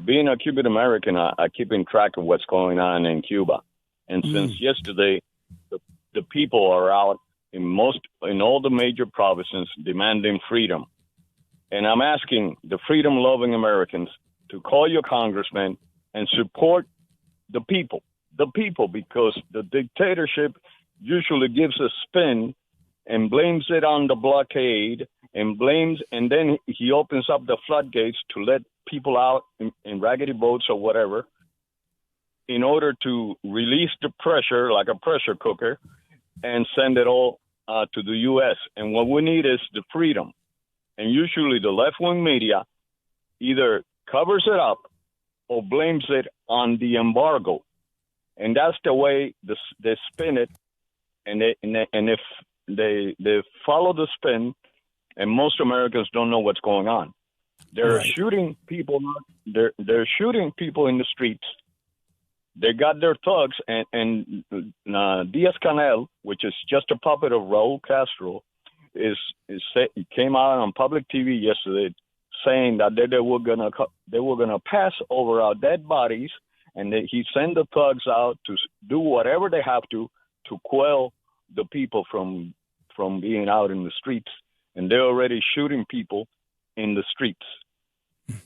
Being a Cuban American, I keep in track of what's going on in Cuba. And since yesterday, the people are out in all the major provinces demanding freedom. And I'm asking the freedom-loving Americans to call your congressman and support the people, because the dictatorship usually gives a spin and blames it on the blockade and then he opens up the floodgates to let people out in raggedy boats or whatever in order to release the pressure like a pressure cooker and send it all to the U.S. And what we need is the freedom. And usually the left-wing media either covers it up or blames it on the embargo. And that's the way they spin it. And if they follow the spin, and most Americans don't know what's going on. They're shooting people. They're shooting people in the streets. They got their thugs, and Diaz-Canel, which is just a puppet of Raul Castro, came out on public TV yesterday saying that they were gonna pass over our dead bodies, and he sent the thugs out to do whatever they have to quell the people from being out in the streets. And they're already shooting people in the streets.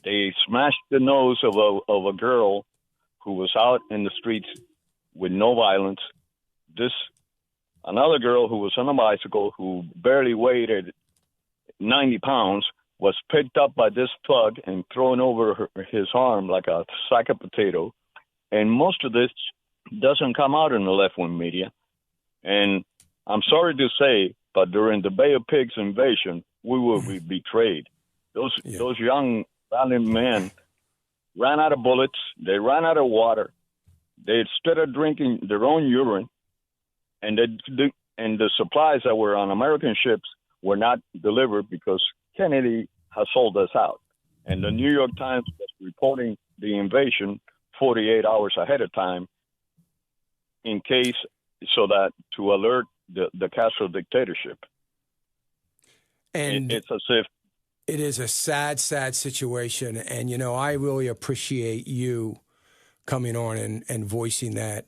They smashed the nose of a girl who was out in the streets with no violence. Another girl who was on a bicycle who barely weighed 90 pounds was picked up by this thug and thrown over his arm like a sack of potato. And most of this doesn't come out in the left-wing media. And I'm sorry to say, but during the Bay of Pigs invasion, we were betrayed. Those young, valiant men ran out of bullets. They ran out of water. They started drinking their own urine. And the supplies that were on American ships were not delivered because Kennedy has sold us out. And the New York Times was reporting the invasion 48 hours ahead of time so that to alert the Castro dictatorship. And it's as if it is a sad, sad situation. And, I really appreciate you coming on and voicing that.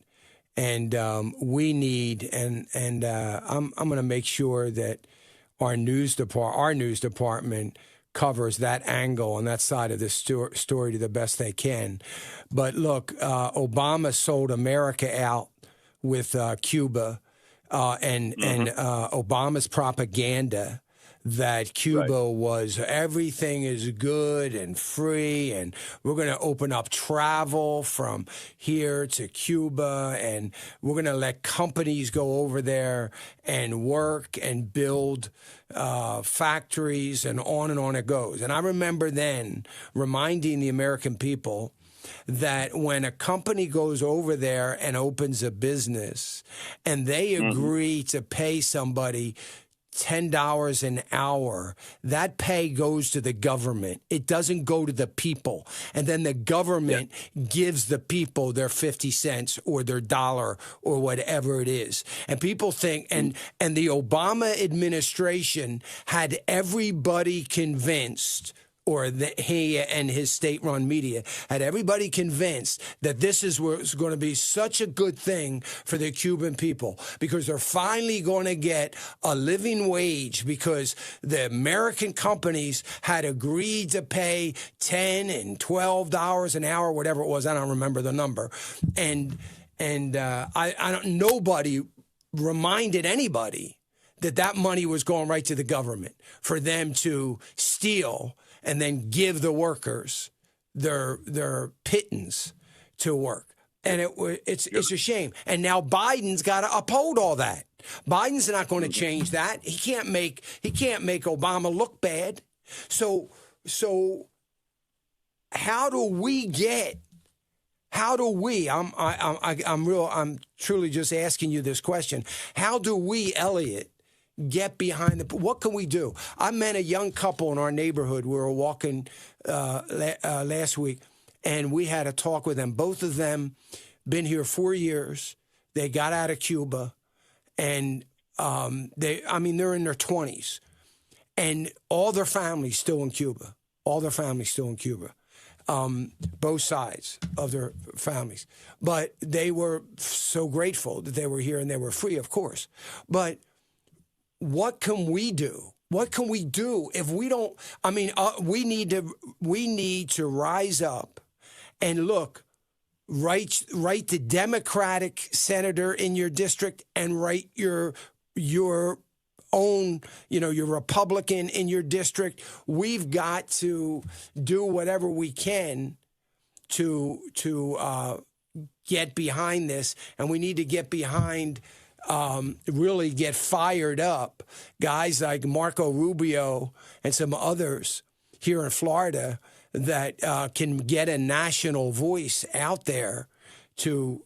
And we need, and I'm going to make sure that our news department covers that angle and that side of the story to the best they can. But look, Obama sold America out with Cuba and Obama's propaganda that Cuba was everything is good and free and we're going to open up travel from here to Cuba and we're going to let companies go over there and work and build factories and on it goes. And I remember then reminding the American people that when a company goes over there and opens a business and they agree to pay somebody $10 an hour, that pay goes to the government. It doesn't go to the people. And then the government gives the people their 50 cents or their dollar or whatever it is. And people think, and the Obama administration had everybody convinced, or he and his state-run media had everybody convinced that this was going to be such a good thing for the Cuban people because they're finally going to get a living wage because the American companies had agreed to pay $10 and $12 an hour, whatever it was. I don't remember the number. And nobody reminded anybody that money was going right to the government for them to steal and then give the workers their pittance to work. And it's a shame. And now Biden's got to uphold all that. Biden's not going to change that. He can't make Obama look bad. So how do we I'm truly just asking you this question. How do we, Elliot, get behind what can we do? I met a young couple in our neighborhood. We were walking last week, and we had a talk with them. Both of them been here 4 years. They got out of Cuba, and they're in their 20s, and all their family's still in Cuba. both sides of their families. But they were so grateful that they were here and they were free, of course. But what can we do? What can we do if we don't? I mean, we need to rise up and look. Write the Democratic senator in your district and write your own, your Republican in your district. We've got to do whatever we can to get behind this, and we need to get behind. Really get fired up. Guys like Marco Rubio and some others here in Florida that can get a national voice out there to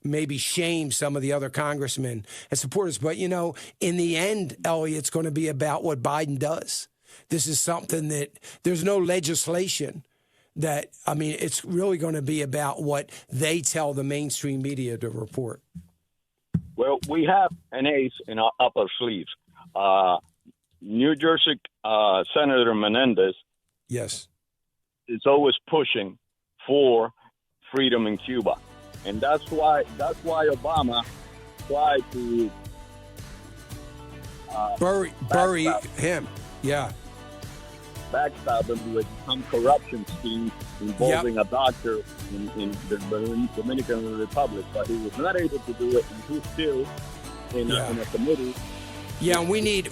maybe shame some of the other congressmen and supporters. But, in the end, Elliot, it's going to be about what Biden does. This is something that there's no legislation it's really going to be about what they tell the mainstream media to report. Well, we have an ace in our upper sleeves. New Jersey Senator Menendez, yes, is always pushing for freedom in Cuba, and that's why Obama tried to bury him. Yeah, backstab him with some corruption scheme involving a doctor in the Dominican Republic, but he was not able to do it, and he's still in a committee. Yeah, and we need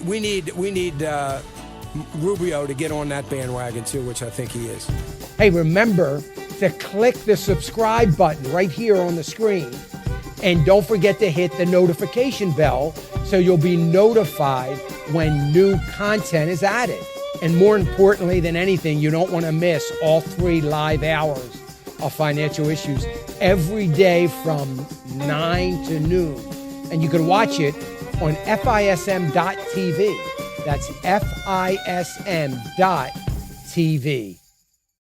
Rubio to get on that bandwagon too, which I think he is. Hey, remember to click the subscribe button right here on the screen, and don't forget to hit the notification bell so you'll be notified when new content is added. And more importantly than anything, you don't want to miss all 3 live hours of Financial Issues every day from 9 to noon. And you can watch it on FISM.tv. That's FISM.tv.